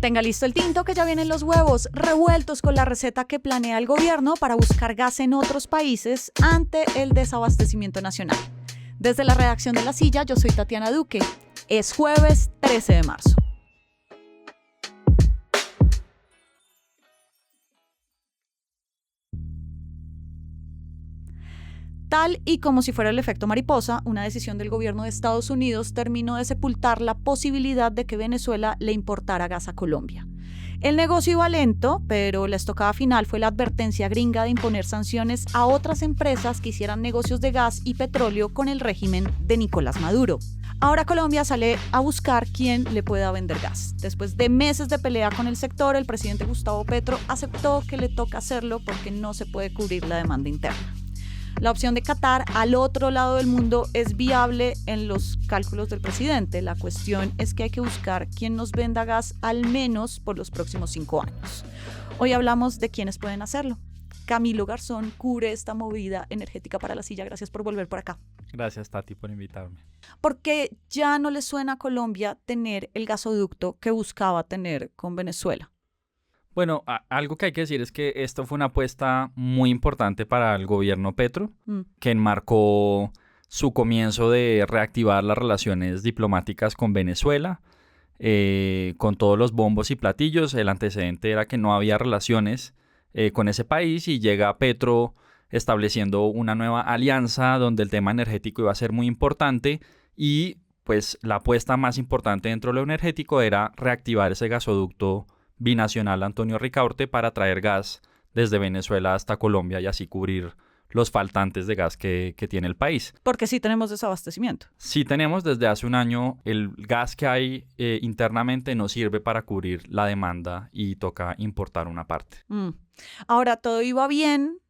Tenga listo el tinto que ya vienen los huevos revueltos con la receta que planea el gobierno para buscar gas en otros países ante el desabastecimiento nacional. Desde la redacción de La Silla, yo soy Tatiana Duque. Es jueves 13 de marzo. Tal y como si fuera el efecto mariposa, una decisión del gobierno de Estados Unidos terminó de sepultar la posibilidad de que Venezuela le importara gas a Colombia. El negocio iba lento, pero la estocada final fue la advertencia gringa de imponer sanciones a otras empresas que hicieran negocios de gas y petróleo con el régimen de Nicolás Maduro. Ahora Colombia sale a buscar quién le pueda vender gas. Después de meses de pelea con el sector, el presidente Gustavo Petro aceptó que le toca hacerlo porque no se puede cubrir la demanda interna. La opción de Qatar al otro lado del mundo es viable en los cálculos del presidente. La cuestión es que hay que buscar quién nos venda gas al menos por los próximos 5 años. Hoy hablamos de quiénes pueden hacerlo. Camilo Garzón cubre esta movida energética para La Silla. Gracias por volver por acá. Gracias, Tati, por invitarme. Porque ya no le suena a Colombia tener el gasoducto que buscaba tener con Venezuela. Bueno, algo que hay que decir es que esto fue una apuesta muy importante para el gobierno Petro, que enmarcó su comienzo de reactivar las relaciones diplomáticas con Venezuela, con todos los bombos y platillos. El antecedente era que no había relaciones con ese país y llega Petro estableciendo una nueva alianza donde el tema energético iba a ser muy importante y pues la apuesta más importante dentro de lo energético era reactivar ese gasoducto binacional Antonio Ricaurte para traer gas desde Venezuela hasta Colombia y así cubrir los faltantes de gas que tiene el país. Porque sí tenemos desabastecimiento. Sí tenemos desde hace un año. El gas que hay internamente no sirve para cubrir la demanda y toca importar una parte. Ahora, todo iba bien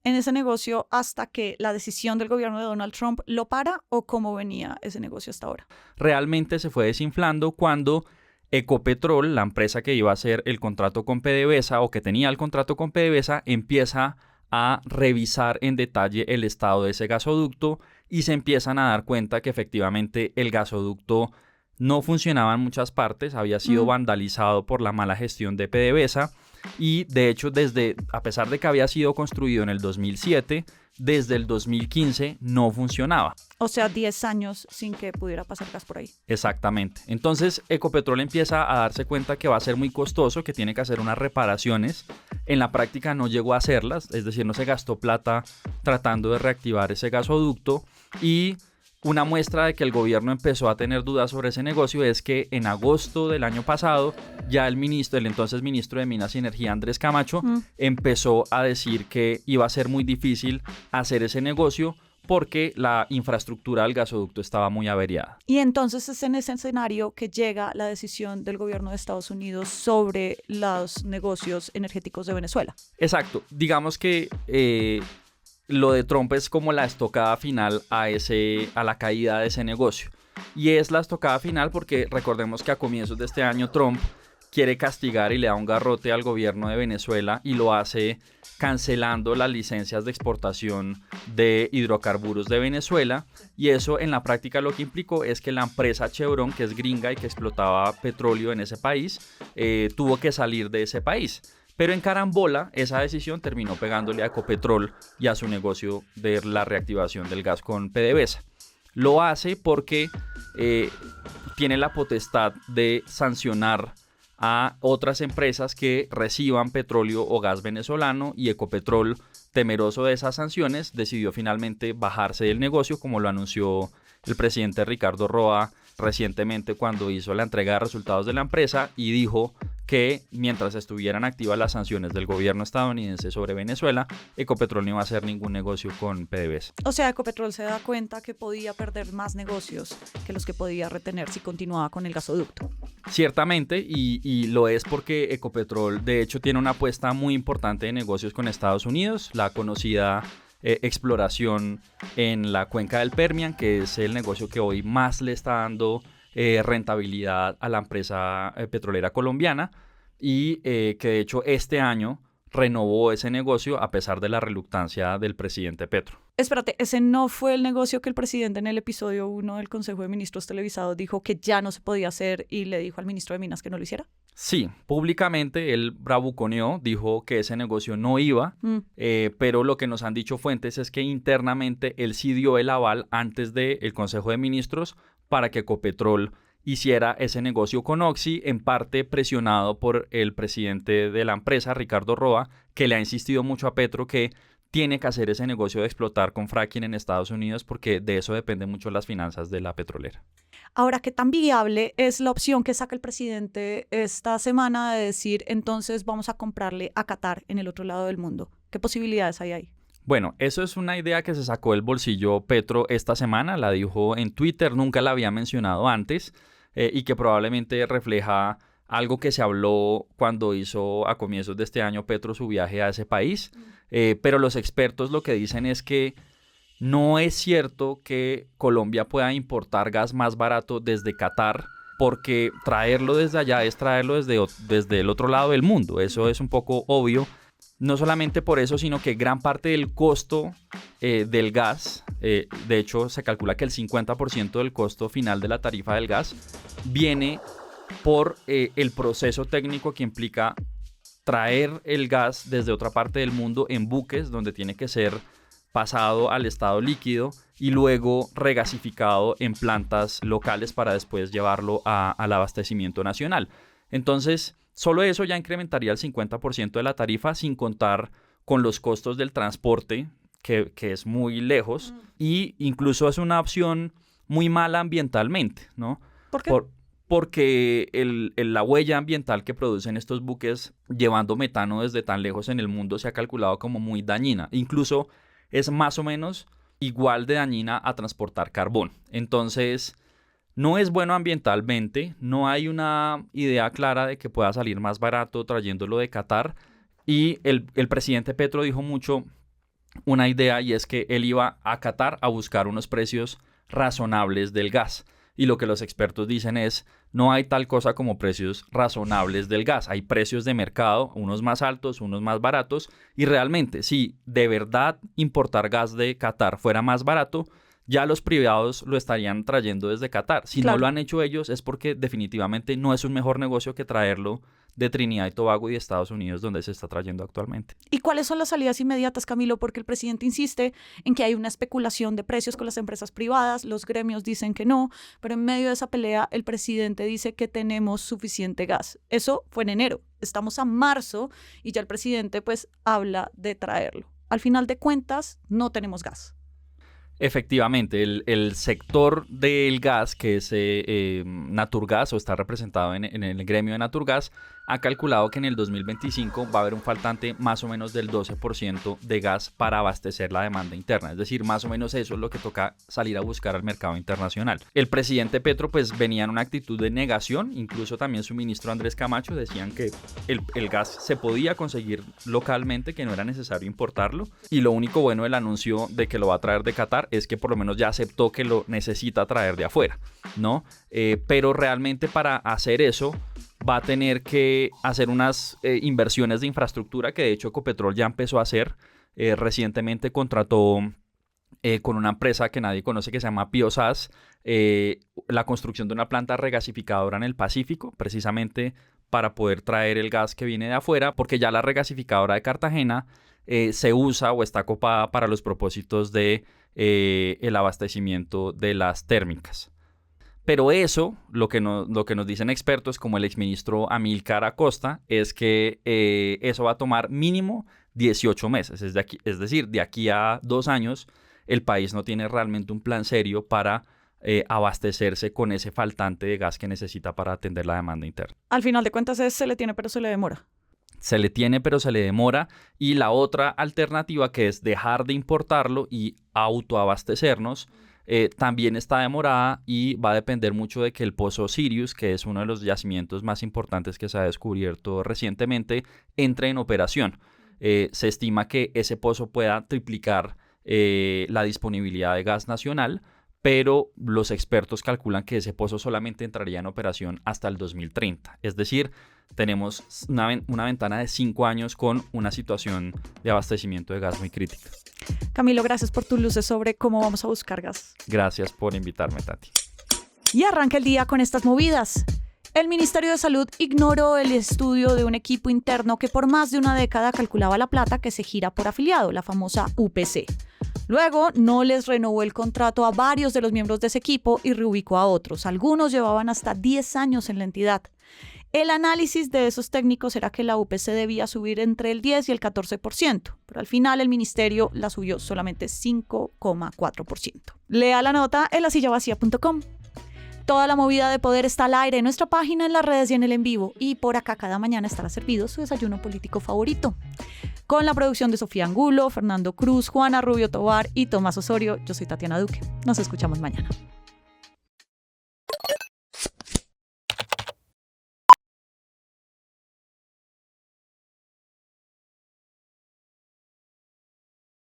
en ese negocio hasta que la decisión del gobierno de Donald Trump lo para, ¿o cómo venía ese negocio hasta ahora? Realmente se fue desinflando cuando Ecopetrol, la empresa que iba a hacer el contrato con PDVSA o que tenía el contrato con PDVSA, empieza a revisar en detalle el estado de ese gasoducto y se empiezan a dar cuenta que efectivamente el gasoducto no funcionaba en muchas partes, había sido vandalizado por la mala gestión de PDVSA y de hecho a pesar de que había sido construido en el 2007, desde el 2015 no funcionaba. O sea, 10 años sin que pudiera pasar gas por ahí. Exactamente. Entonces, Ecopetrol empieza a darse cuenta que va a ser muy costoso, que tiene que hacer unas reparaciones. En la práctica no llegó a hacerlas, es decir, no se gastó plata tratando de reactivar ese gasoducto. Y una muestra de que el gobierno empezó a tener dudas sobre ese negocio es que en agosto del año pasado ya el entonces ministro de Minas y Energía, Andrés Camacho, empezó a decir que iba a ser muy difícil hacer ese negocio porque la infraestructura del gasoducto estaba muy averiada. Y entonces es en ese escenario que llega la decisión del gobierno de Estados Unidos sobre los negocios energéticos de Venezuela. Exacto. Digamos que lo de Trump es como la estocada final a la caída de ese negocio. Y es la estocada final porque recordemos que a comienzos de este año Trump quiere castigar y le da un garrote al gobierno de Venezuela y lo hace cancelando las licencias de exportación de hidrocarburos de Venezuela. Y eso en la práctica lo que implicó es que la empresa Chevron, que es gringa y que explotaba petróleo en ese país, tuvo que salir de ese país. Pero en carambola, esa decisión terminó pegándole a Ecopetrol y a su negocio de la reactivación del gas con PDVSA. Lo hace porque tiene la potestad de sancionar a otras empresas que reciban petróleo o gas venezolano y Ecopetrol, temeroso de esas sanciones, decidió finalmente bajarse del negocio, como lo anunció el presidente Ricardo Roa recientemente cuando hizo la entrega de resultados de la empresa y dijo que mientras estuvieran activas las sanciones del gobierno estadounidense sobre Venezuela, Ecopetrol no iba a hacer ningún negocio con PDVSA. O sea, Ecopetrol se da cuenta que podía perder más negocios que los que podía retener si continuaba con el gasoducto. Ciertamente, y lo es porque Ecopetrol de hecho tiene una apuesta muy importante de negocios con Estados Unidos, la conocida exploración en la cuenca del Permian, que es el negocio que hoy más le está dando rentabilidad a la empresa petrolera colombiana y que de hecho este año renovó ese negocio a pesar de la reluctancia del presidente Petro. Espérate, ¿ese no fue el negocio que el presidente en el episodio 1 del Consejo de Ministros televisado dijo que ya no se podía hacer y le dijo al ministro de Minas que no lo hiciera? Sí, públicamente él bravuconeó, dijo que ese negocio no iba, pero lo que nos han dicho fuentes es que internamente él sí dio el aval antes del Consejo de Ministros para que Ecopetrol hiciera ese negocio con Oxy, en parte presionado por el presidente de la empresa, Ricardo Roa, que le ha insistido mucho a Petro que tiene que hacer ese negocio de explotar con fracking en Estados Unidos porque de eso dependen mucho las finanzas de la petrolera. Ahora, ¿qué tan viable es la opción que saca el presidente esta semana de decir, entonces vamos a comprarle a Qatar en el otro lado del mundo? ¿Qué posibilidades hay ahí? Bueno, eso es una idea que se sacó del bolsillo Petro esta semana, la dijo en Twitter, nunca la había mencionado antes y que probablemente refleja algo que se habló cuando hizo a comienzos de este año Petro su viaje a ese país, pero los expertos lo que dicen es que no es cierto que Colombia pueda importar gas más barato desde Qatar, porque traerlo desde allá es traerlo desde el otro lado del mundo. Eso es un poco obvio. No solamente por eso, sino que gran parte del costo del gas, de hecho se calcula que el 50% del costo final de la tarifa del gas viene por el proceso técnico que implica traer el gas desde otra parte del mundo en buques donde tiene que ser pasado al estado líquido y luego regasificado en plantas locales para después llevarlo al abastecimiento nacional. Entonces, solo eso ya incrementaría el 50% de la tarifa sin contar con los costos del transporte, que es muy lejos, y incluso es una opción muy mala ambientalmente, ¿no? ¿Por qué? Porque la huella ambiental que producen estos buques llevando metano desde tan lejos en el mundo se ha calculado como muy dañina. Incluso es más o menos igual de dañina a transportar carbón. Entonces, no es bueno ambientalmente, no hay una idea clara de que pueda salir más barato trayéndolo de Qatar. Y el presidente Petro dijo mucho una idea y es que él iba a Qatar a buscar unos precios razonables del gas. Y lo que los expertos dicen es, no hay tal cosa como precios razonables del gas. Hay precios de mercado, unos más altos, unos más baratos. Y realmente, si de verdad importar gas de Qatar fuera más barato, ya los privados lo estarían trayendo desde Qatar. Si Claro. no lo han hecho ellos es porque definitivamente no es un mejor negocio que traerlo de Trinidad y Tobago y de Estados Unidos, donde se está trayendo actualmente. ¿Y cuáles son las salidas inmediatas, Camilo? Porque el presidente insiste en que hay una especulación de precios con las empresas privadas, los gremios dicen que no, pero en medio de esa pelea el presidente dice que tenemos suficiente gas. Eso fue en enero, estamos a marzo y ya el presidente pues habla de traerlo. Al final de cuentas, no tenemos gas. Efectivamente, el sector del gas, que es Naturgas, o está representado en el gremio de Naturgas, ha calculado que en el 2025 va a haber un faltante más o menos del 12% de gas para abastecer la demanda interna. Es decir, más o menos eso es lo que toca salir a buscar al mercado internacional. El presidente Petro pues venía en una actitud de negación, incluso también su ministro Andrés Camacho decían que el gas se podía conseguir localmente, que no era necesario importarlo. Y lo único bueno del anuncio de que lo va a traer de Qatar es que por lo menos ya aceptó que lo necesita traer de afuera, ¿no? Pero realmente para hacer eso va a tener que hacer unas inversiones de infraestructura que de hecho Ecopetrol ya empezó a hacer. Recientemente contrató con una empresa que nadie conoce que se llama Piosas la construcción de una planta regasificadora en el Pacífico, precisamente para poder traer el gas que viene de afuera, porque ya la regasificadora de Cartagena se usa o está copada para los propósitos de el abastecimiento de las térmicas. Pero eso, lo que nos dicen expertos como el exministro Amílcar Acosta, es que eso va a tomar mínimo 18 meses. Es decir, de aquí a 2 años, el país no tiene realmente un plan serio para abastecerse con ese faltante de gas que necesita para atender la demanda interna. Al final de cuentas se le tiene, pero se le demora. Se le tiene, pero se le demora. Y la otra alternativa, que es dejar de importarlo y autoabastecernos, también está demorada y va a depender mucho de que el pozo Sirius, que es uno de los yacimientos más importantes que se ha descubierto recientemente, entre en operación. Se estima que ese pozo pueda triplicar la disponibilidad de gas nacional, pero los expertos calculan que ese pozo solamente entraría en operación hasta el 2030. Es decir, tenemos una ventana de 5 años con una situación de abastecimiento de gas muy crítica. Camilo, gracias por tus luces sobre cómo vamos a buscar gas. Gracias por invitarme, Tati. Y arranca el día con estas movidas. El Ministerio de Salud ignoró el estudio de un equipo interno que por más de una década calculaba la plata que se gira por afiliado, la famosa UPC. Luego, no les renovó el contrato a varios de los miembros de ese equipo y reubicó a otros. Algunos llevaban hasta 10 años en la entidad. El análisis de esos técnicos era que la UPC debía subir entre el 10 y el 14%, pero al final el ministerio la subió solamente 5,4%. Lea la nota en lasillavacía.com. Toda la movida de poder está al aire en nuestra página, en las redes y en el en vivo. Y por acá cada mañana estará servido su desayuno político favorito. Con la producción de Sofía Angulo, Fernando Cruz, Juana Rubio Tovar y Tomás Osorio, yo soy Tatiana Duque. Nos escuchamos mañana.